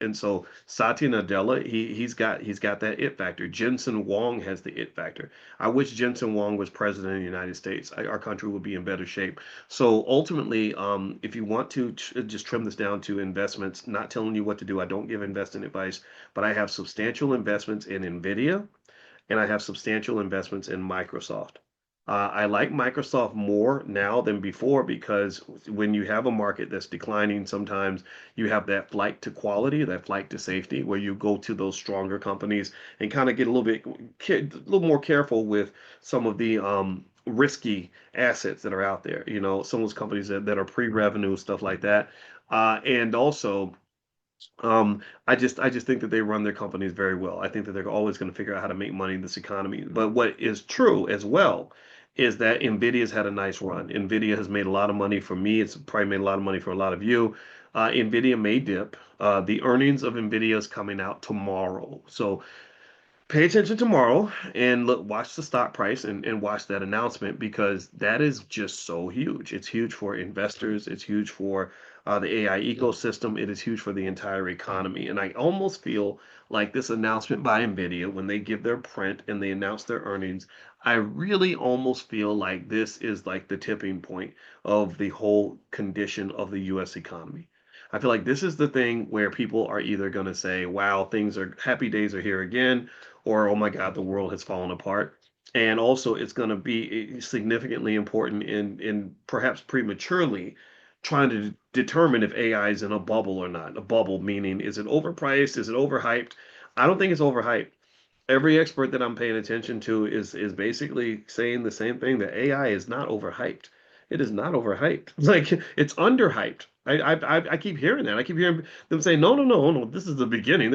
And so Satya Nadella, he's got that it factor. Jensen Huang has the it factor. I wish Jensen Huang was president of the United States. Our country would be in better shape. So ultimately, if you want to just trim this down to investments, not telling you what to do, I don't give investing advice, but I have substantial investments in NVIDIA and I have substantial investments in Microsoft. I like Microsoft more now than before because when you have a market that's declining, sometimes you have that flight to quality, that flight to safety, where you go to those stronger companies and kind of get a little more careful with some of the risky assets that are out there. You know, some of those companies that are pre-revenue, stuff like that. And also, I just think that they run their companies very well. I think that they're always going to figure out how to make money in this economy. But what is true as well is that NVIDIA's had a nice run. NVIDIA has made a lot of money for me. It's probably made a lot of money for a lot of you. NVIDIA may dip. The earnings of NVIDIA is coming out tomorrow. So pay attention tomorrow and look, watch the stock price and watch that announcement because that is just so huge. It's huge for investors. It's huge for the AI ecosystem. It is huge for the entire economy. And I almost feel like this announcement by NVIDIA, when they give their print and they announce their earnings, I really almost feel like this is like the tipping point of the whole condition of the US economy. I feel like this is the thing where people are either going to say, wow, things are happy days are here again, or oh my God, the world has fallen apart. And also, it's going to be significantly important in perhaps prematurely trying to determine if AI is in a bubble or not. A bubble meaning, is it overpriced? Is it overhyped? I don't think it's overhyped. Every expert that I'm paying attention to is basically saying the same thing that AI is not overhyped. It is not overhyped. Like it's underhyped. I keep hearing that. I keep hearing them say, no, no, no, no. This is the beginning.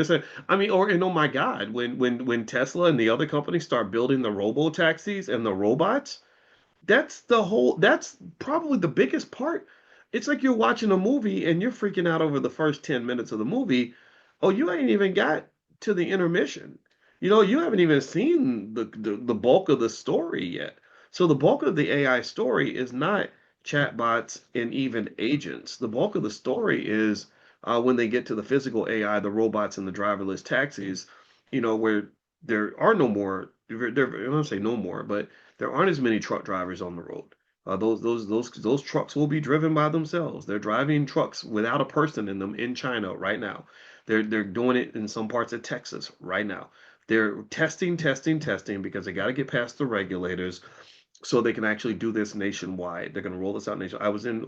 I mean, or and oh my God, when Tesla and the other companies start building the robo taxis and the robots, that's probably the biggest part. It's like you're watching a movie and you're freaking out over the first 10 minutes of the movie. Oh, you ain't even got to the intermission. You know, you haven't even seen the bulk of the story yet. So the bulk of the AI story is not chatbots and even agents. The bulk of the story is when they get to the physical AI, the robots and the driverless taxis, where there are no more, I don't say no more, but there aren't as many truck drivers on the road. Those trucks will be driven by themselves. They're driving trucks without a person in them in China right now. They're doing it in some parts of Texas right now. They're testing, testing, testing because they got to get past the regulators so they can actually do this nationwide. They're going to roll this out nationwide. I was in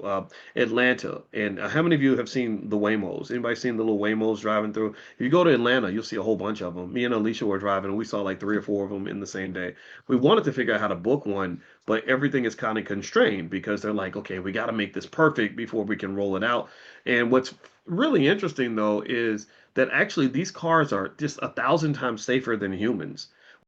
Atlanta, and how many of you have seen the Waymos? Anybody seen the little Waymos driving through? If you go to Atlanta, you'll see a whole bunch of them. Me and Alicia were driving, and we saw like 3 or 4 of them in the same day. We wanted to figure out how to book one, but everything is kind of constrained because they're like, okay, we got to make this perfect before we can roll it out. And what's really interesting though is that actually these cars are just 1,000 times safer than humans.